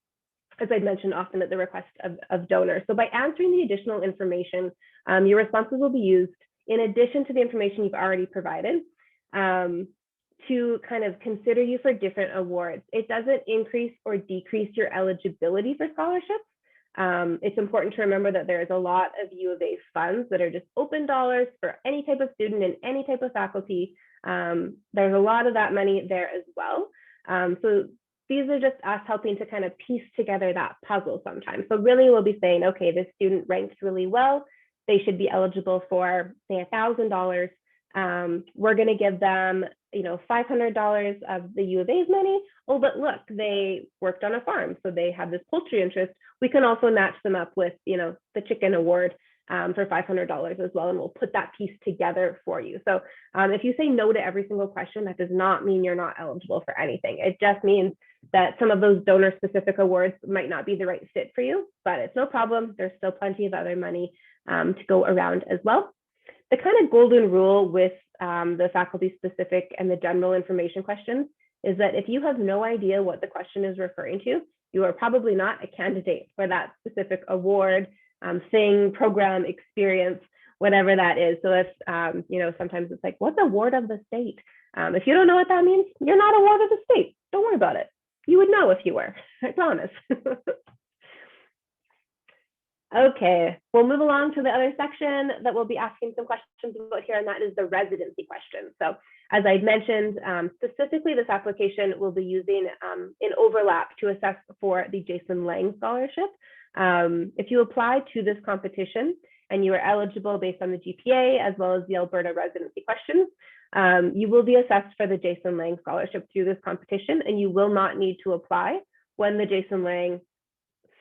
as I mentioned, often at the request of donors. So by answering the additional information, your responses will be used in addition to the information you've already provided to kind of consider you for different awards. It doesn't increase or decrease your eligibility for scholarships. It's important to remember that there is a lot of U of A funds that are just open dollars for any type of student and any type of faculty. There's a lot of that money there as well. So these are just us helping to kind of piece together that puzzle sometimes. So really we'll be saying, okay, this student ranks really well. They should be eligible for, say, $1,000. We're going to give them, $500 of the U of A's money. Oh, but look, they worked on a farm, so they have this poultry interest. We can also match them up with, the chicken award for $500 as well, and we'll put that piece together for you. So if you say no to every single question, that does not mean you're not eligible for anything. It just means that some of those donor-specific awards might not be the right fit for you, but it's no problem. There's still plenty of other money to go around as well. The kind of golden rule with the faculty-specific and the general information questions is that if you have no idea what the question is referring to, you are probably not a candidate for that specific award, thing, program, experience, whatever that is. So if, sometimes it's like, what's a ward of the state? If you don't know what that means, you're not a ward of the state. Don't worry about it. You would know if you were, I promise. Okay, we'll move along to the other section that we'll be asking some questions about here, and that is the residency question. So as I mentioned, specifically this application will be using an overlap to assess for the Jason Lang Scholarship. If you apply to this competition and you are eligible based on the GPA as well as the Alberta residency questions, you will be assessed for the Jason Lang Scholarship through this competition, and you will not need to apply when the Jason Lang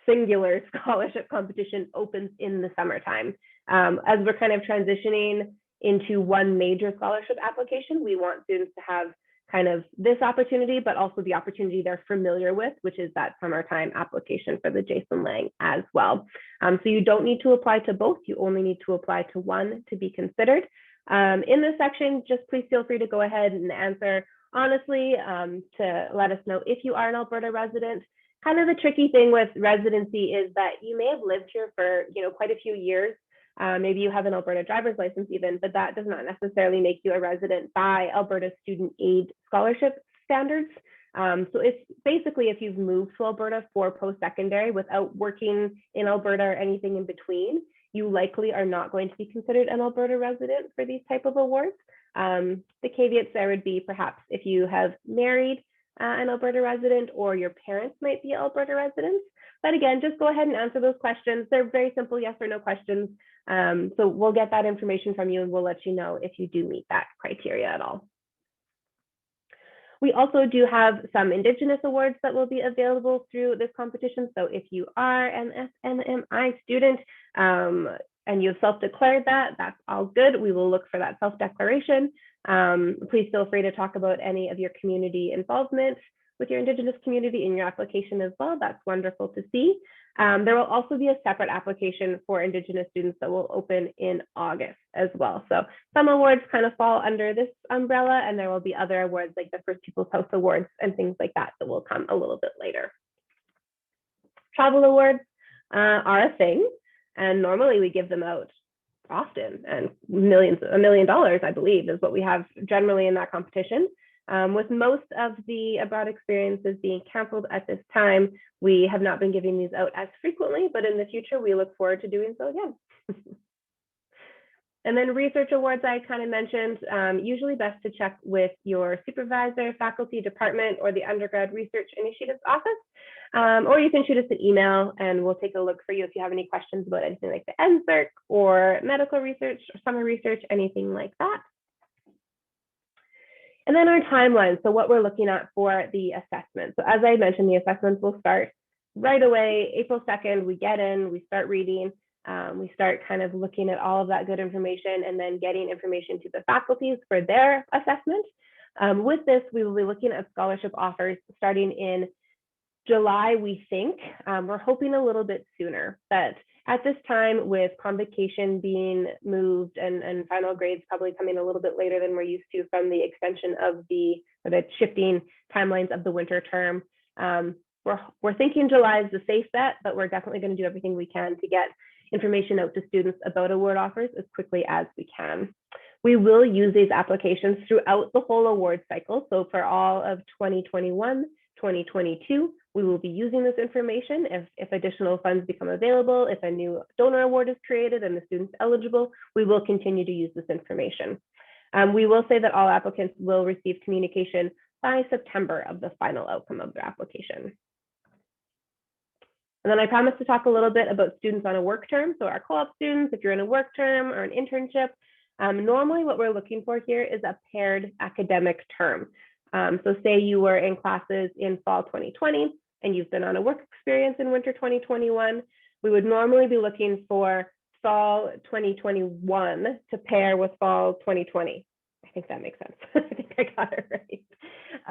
singular scholarship competition opens in the summertime. As we're kind of transitioning into one major scholarship application, we want students to have kind of this opportunity, but also the opportunity they're familiar with, which is that summertime application for the Jason Lang as well. So you don't need to apply to both. You only need to apply to one to be considered. In this section, just please feel free to go ahead and answer honestly to let us know if you are an Alberta resident. Kind of the tricky thing with residency is that you may have lived here for quite a few years. Maybe you have an Alberta driver's license even, but that does not necessarily make you a resident by Alberta student aid scholarship standards. So it's basically if you've moved to Alberta for post-secondary without working in Alberta or anything in between, you likely are not going to be considered an Alberta resident for these type of awards. The caveats there would be perhaps if you have married an Alberta resident or your parents might be Alberta residents. But again, just go ahead and answer those questions. They're very simple yes or no questions. So we'll get that information from you and we'll let you know if you do meet that criteria at all. We also do have some Indigenous awards that will be available through this competition. So if you are an SNMI student and you've self-declared that, that's all good. We will look for that self-declaration. Please feel free to talk about any of your community involvement with your Indigenous community in your application as well. That's wonderful to see. There will also be a separate application for Indigenous students that will open in August as well. So some awards kind of fall under this umbrella, and there will be other awards like the First People's House Awards and things like that that will come a little bit later. Travel awards are a thing, and normally we give them out often, and $1 million, I believe, is what we have generally in that competition. With most of the abroad experiences being canceled at this time, we have not been giving these out as frequently, but in the future, we look forward to doing so again. And then research awards, I kind of mentioned, usually best to check with your supervisor, faculty, department, or the Undergrad Research Initiatives Office. Or you can shoot us an email and we'll take a look for you if you have any questions about anything like the NSERC or medical research or summer research, anything like that. And then our timeline, so what we're looking at for the assessment. So as I mentioned, the assessments will start right away, April 2nd, we get in, we start reading, we start kind of looking at all of that good information and then getting information to the faculties for their assessment. With this, we will be looking at scholarship offers starting in July, we think. We're hoping a little bit sooner, but at this time, with convocation being moved and final grades probably coming a little bit later than we're used to from the extension of the shifting timelines of the winter term, we're thinking July is the safe bet, but we're definitely going to do everything we can to get information out to students about award offers as quickly as we can. We will use these applications throughout the whole award cycle. So for all of 2021, 2022, we will be using this information. If additional funds become available, if a new donor award is created and the student's eligible, we will continue to use this information. We will say that all applicants will receive communication by September of the final outcome of their application. And then I promised to talk a little bit about students on a work term. So our co-op students, if you're in a work term or an internship, normally what we're looking for here is a paired academic term. So say you were in classes in fall 2020 and you've been on a work experience in winter 2021, we would normally be looking for fall 2021 to pair with fall 2020. I think that makes sense. I think I got it right.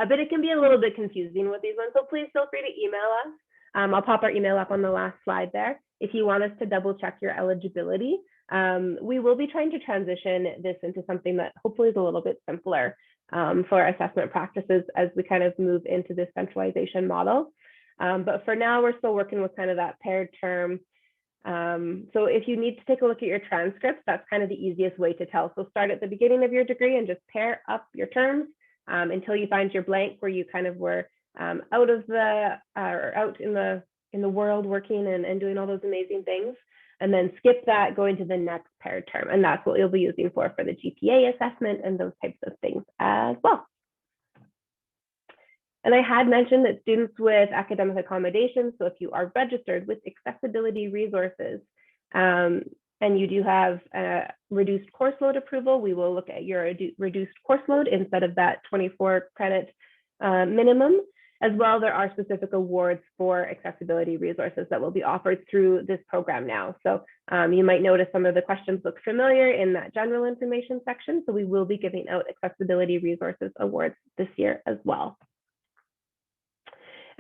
But it can be a little bit confusing with these ones. So please feel free to email us. I'll pop our email up on the last slide there. If you want us to double check your eligibility, we will be trying to transition this into something that hopefully is a little bit simpler for assessment practices as we kind of move into this centralization model. But for now, we're still working with kind of that paired term. So if you need to take a look at your transcripts, that's kind of the easiest way to tell. So start at the beginning of your degree and just pair up your terms until you find your blank where you kind of were out in the world working and doing all those amazing things. And then skip that, go into the next paired term. And that's what you'll be using for the GPA assessment and those types of things as well. And I had mentioned that students with academic accommodations, so if you are registered with accessibility resources and you do have reduced course load approval, we will look at your reduced course load instead of that 24 credit minimum. As well, there are specific awards for accessibility resources that will be offered through this program now. So you might notice some of the questions look familiar in that general information section. So we will be giving out accessibility resources awards this year as well.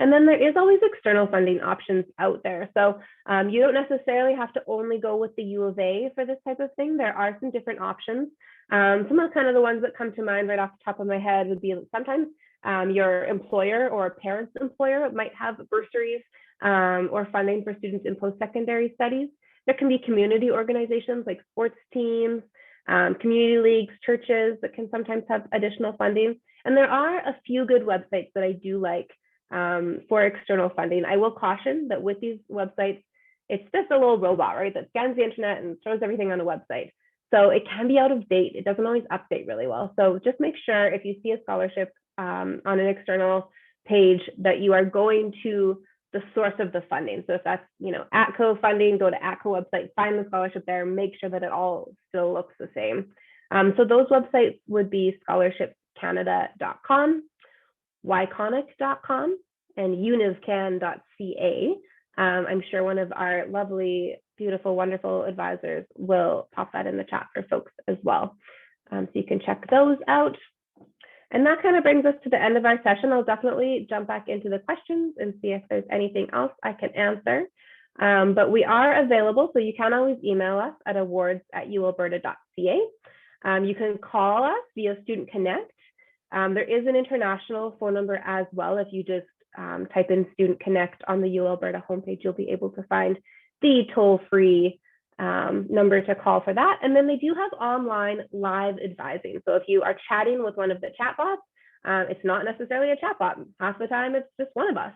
And then there is always external funding options out there. So you don't necessarily have to only go with the U of A for this type of thing. There are some different options. Some of kind of the ones that come to mind right off the top of my head would be sometimes your employer or parent's employer might have bursaries or funding for students in post-secondary studies. There can be community organizations like sports teams, community leagues, churches that can sometimes have additional funding. And there are a few good websites that I do like for external funding. I will caution that with these websites, it's just a little robot, right, that scans the internet and throws everything on a website. So it can be out of date. It doesn't always update really well. So just make sure if you see a scholarship on an external page that you are going to the source of the funding. So if that's, ATCO funding, go to ATCO website, find the scholarship there, make sure that it all still looks the same. So those websites would be scholarshipscanada.com, yconic.com, and univcan.ca. I'm sure one of our lovely, beautiful, wonderful advisors will pop that in the chat for folks as well. So you can check those out. And that kind of brings us to the end of our session. I'll definitely jump back into the questions and see if there's anything else I can answer. But we are available, so you can always email us at awards@ualberta.ca. You can call us via Student Connect. There is an international phone number as well. If you just type in Student Connect on the U Alberta homepage, you'll be able to find the toll-free number to call for that. And then they do have online live advising. So if you are chatting with one of the chatbots, it's not necessarily a chatbot. Half the time, it's just one of us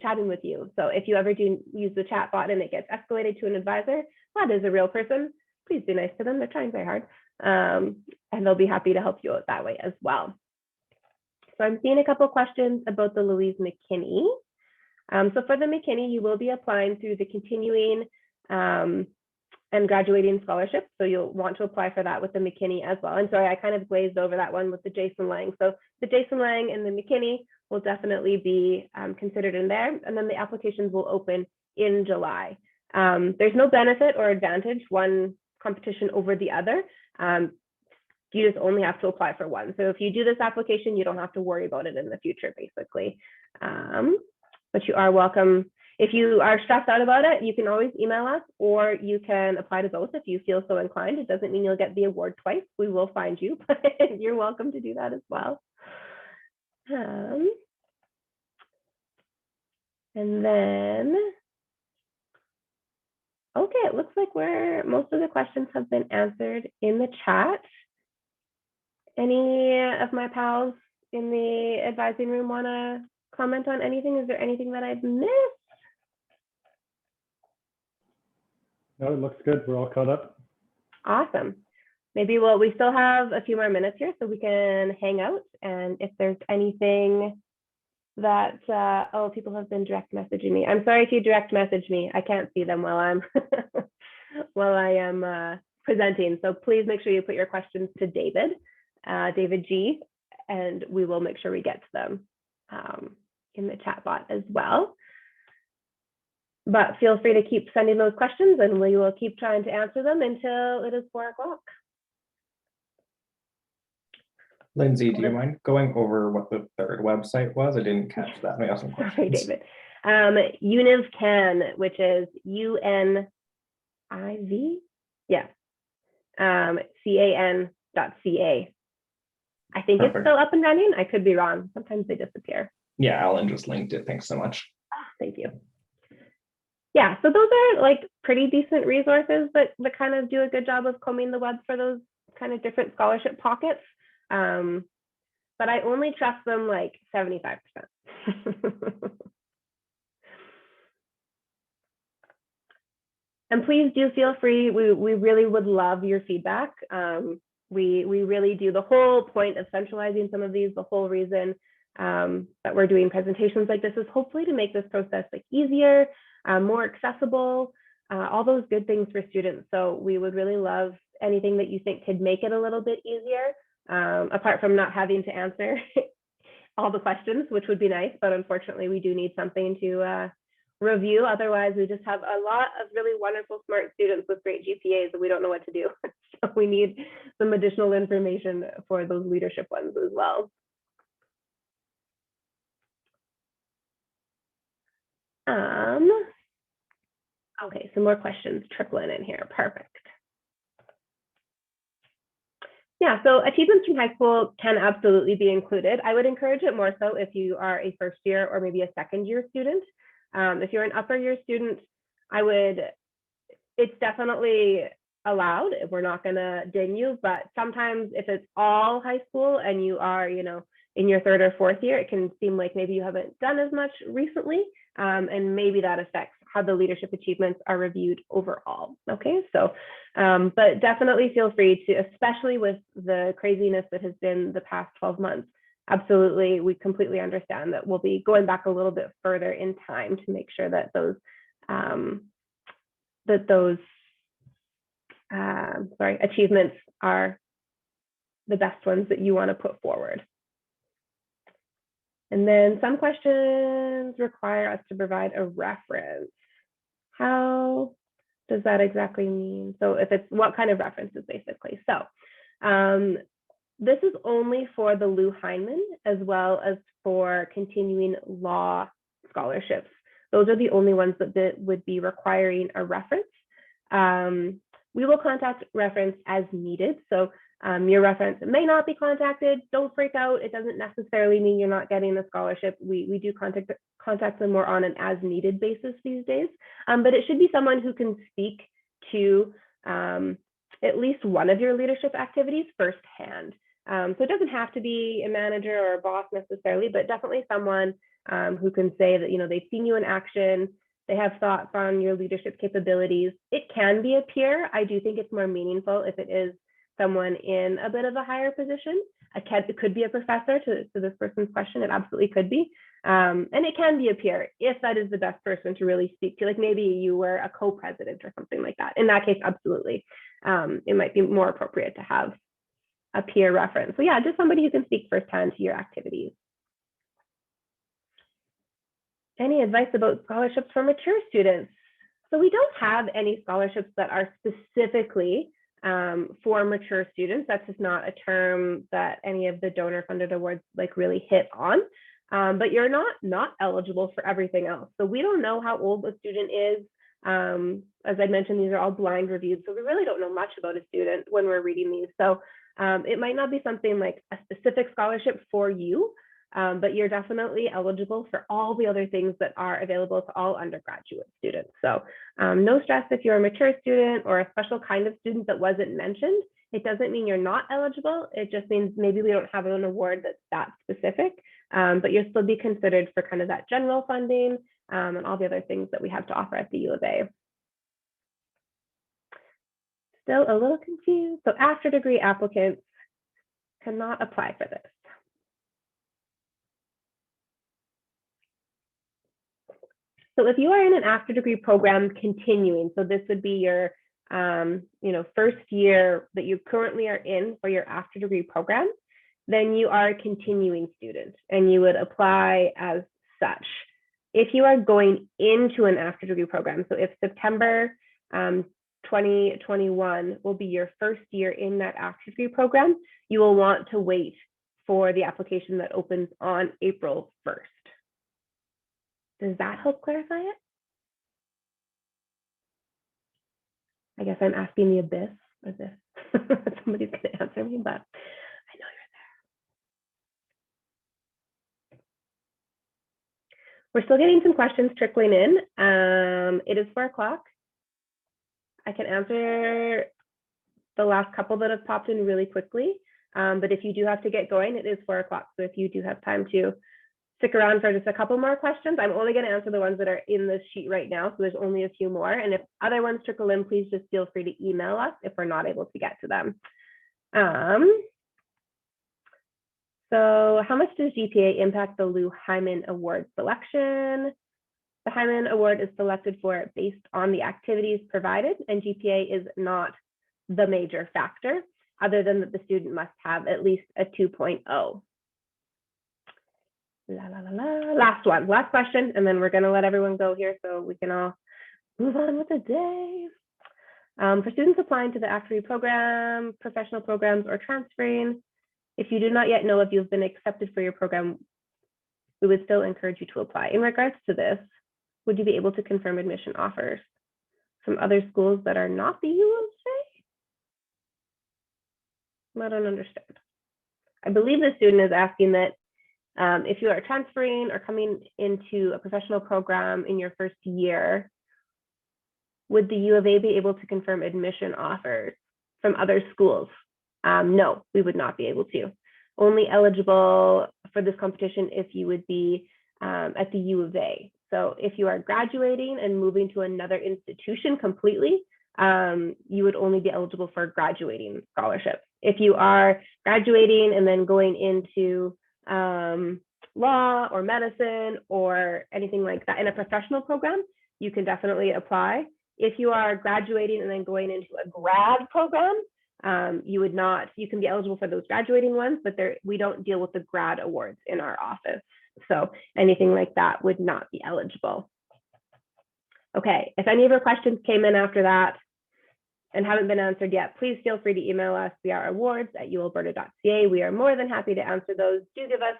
chatting with you. So if you ever do use the chatbot and it gets escalated to an advisor, that is a real person. Please be nice to them. They're trying very hard. And they'll be happy to help you out that way as well. So I'm seeing a couple of questions about the Louise McKinney. So for the McKinney, you will be applying through the continuing and graduating scholarship. So you'll want to apply for that with the McKinney as well. And sorry, I kind of glazed over that one with the Jason Lang. So the Jason Lang and the McKinney will definitely be considered in there. And then the applications will open in July. There's no benefit or advantage one competition over the other. You just only have to apply for one. So if you do this application, you don't have to worry about it in the future, basically. But you are welcome. If you are stressed out about it, you can always email us, or you can apply to both if you feel so inclined. It doesn't mean you'll get the award twice. We will find you, but you're welcome to do that as well. And then, okay, it looks like most of the questions have been answered in the chat. Any of my pals in the advising room want to comment on anything? Is there anything that I've missed? No, it looks good. We're all caught up. Awesome. Maybe we still have a few more minutes here so we can hang out. And if there's anything that, oh, people have been direct messaging me. I'm sorry if you direct message me. I can't see them while I'm while I am presenting. So please make sure you put your questions to David, David G, and we will make sure we get to them in the chat bot as well. But feel free to keep sending those questions and we will keep trying to answer them until it is 4 o'clock. Lindsay, do you mind going over what the third website was? I didn't catch that. I have some questions. Sorry, David. UNIVCAN, which is UNIV, yeah, CAN.ca. I think Perfect. It's still up and running. I could be wrong. Sometimes they disappear. Yeah, Alan just linked it. Thanks so much. Thank you. Yeah, so those are like pretty decent resources that kind of do a good job of combing the web for those kind of different scholarship pockets. But I only trust them like 75%. And please do feel free. We really would love your feedback. We really do. The whole point of centralizing some of these, the whole reason that we're doing presentations like this is hopefully to make this process like easier, more accessible, all those good things for students. So we would really love anything that you think could make it a little bit easier, apart from not having to answer all the questions, which would be nice, but unfortunately we do need something to review. Otherwise, we just have a lot of really wonderful, smart students with great GPAs and we don't know what to do. So we need some additional information for those leadership ones as well. Okay, some more questions trickling in here. Perfect. Yeah, so achievements from high school can absolutely be included. I would encourage it more so if you are a first year or maybe a second year student. If you're an upper year student, it's definitely allowed. We're not gonna ding you, but sometimes if it's all high school and you are, in your third or fourth year, it can seem like maybe you haven't done as much recently, and maybe that affects how the leadership achievements are reviewed overall. Okay, so, but definitely feel free to, especially with the craziness that has been the past 12 months, absolutely, we completely understand that we'll be going back a little bit further in time to make sure that those achievements are the best ones that you want to put forward. And then some questions require us to provide a reference. How does that exactly mean? So if it's what kind of references basically. So this is only for the Lou Heinemann as well as for continuing law scholarships. Those are the only ones that would be requiring a reference. We will contact reference as needed. So your reference may not be contacted. Don't freak out. It doesn't necessarily mean you're not getting a scholarship. We do contact them more on an as needed basis these days. But it should be someone who can speak to at least one of your leadership activities firsthand. So it doesn't have to be a manager or a boss necessarily, but definitely someone who can say that they've seen you in action. They have thoughts on your leadership capabilities. It can be a peer. I do think it's more meaningful if it is someone in a bit of a higher position. It could be a professor to this person's question. It absolutely could be. And it can be a peer if that is the best person to really speak to. Like maybe you were a co-president or something like that. In that case, absolutely. It might be more appropriate to have a peer reference. So yeah, just somebody who can speak firsthand to your activities. Any advice about scholarships for mature students? So we don't have any scholarships that are specifically for mature students. That's just not a term that any of the donor funded awards really hit on. But you're not eligible for everything else. So we don't know how old a student is. As I mentioned, these are all blind reviews. So we really don't know much about a student when we're reading these. So it might not be something like a specific scholarship for you, but you're definitely eligible for all the other things that are available to all undergraduate students. So no stress if you're a mature student or a special kind of student that wasn't mentioned. It doesn't mean you're not eligible. It just means maybe we don't have an award that's that specific, but you'll still be considered for kind of that general funding and all the other things that we have to offer at the U of A. Still a little confused. So after degree applicants cannot apply for this. So if you are in an after degree program continuing, so this would be your first year that you currently are in for your after degree program, then you are a continuing student and you would apply as such. If you are going into an after degree program, so if September 2021 will be your first year in that after degree program, you will want to wait for the application that opens on April 1st. Does that help clarify it? I guess I'm asking the abyss or this. Somebody's going to answer me, but I know you're there. We're still getting some questions trickling in. It is 4 o'clock. I can answer the last couple that have popped in really quickly, but if you do have to get going, it is 4 o'clock. So if you do have time to stick around for just a couple more questions, I'm only going to answer the ones that are in this sheet right now. So there's only a few more. And if other ones trickle in, please just feel free to email us if we're not able to get to them. So how much does GPA impact the Lou Heinemann Award selection? The Heinemann Award is selected for based on the activities provided, and GPA is not the major factor, other than that the student must have at least a 2.0. Last one, last question, and then we're going to let everyone go here so we can all move on with the day. For students applying to the Activity program, professional programs, or transferring, if you do not yet know if you've been accepted for your program, we would still encourage you to apply. In regards to this, would you be able to confirm admission offers from other schools that are not the U of A? I don't understand. I believe the student is asking that if you are transferring or coming into a professional program in your first year, would the U of A be able to confirm admission offers from other schools? No, we would not be able to. Only eligible for this competition if you would be at the U of A. So if you are graduating and moving to another institution completely, you would only be eligible for graduating scholarships. If you are graduating and then going into law or medicine or anything like that in a professional program, you can definitely apply. If you are graduating and then going into a grad program, you would not, you can be eligible for those graduating ones, but we don't deal with the grad awards in our office. So anything like that would not be eligible. Okay, if any of your questions came in after that and haven't been answered yet, please feel free to email us via awards@ualberta.ca. We are more than happy to answer those. Do give us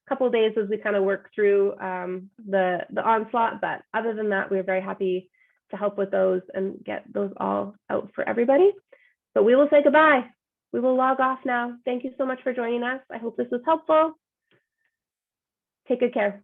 a couple of days as we kind of work through the onslaught, but other than that, we're very happy to help with those and get those all out for everybody. But we will say goodbye. We will log off now. Thank you so much for joining us. I hope this was helpful. Take good care.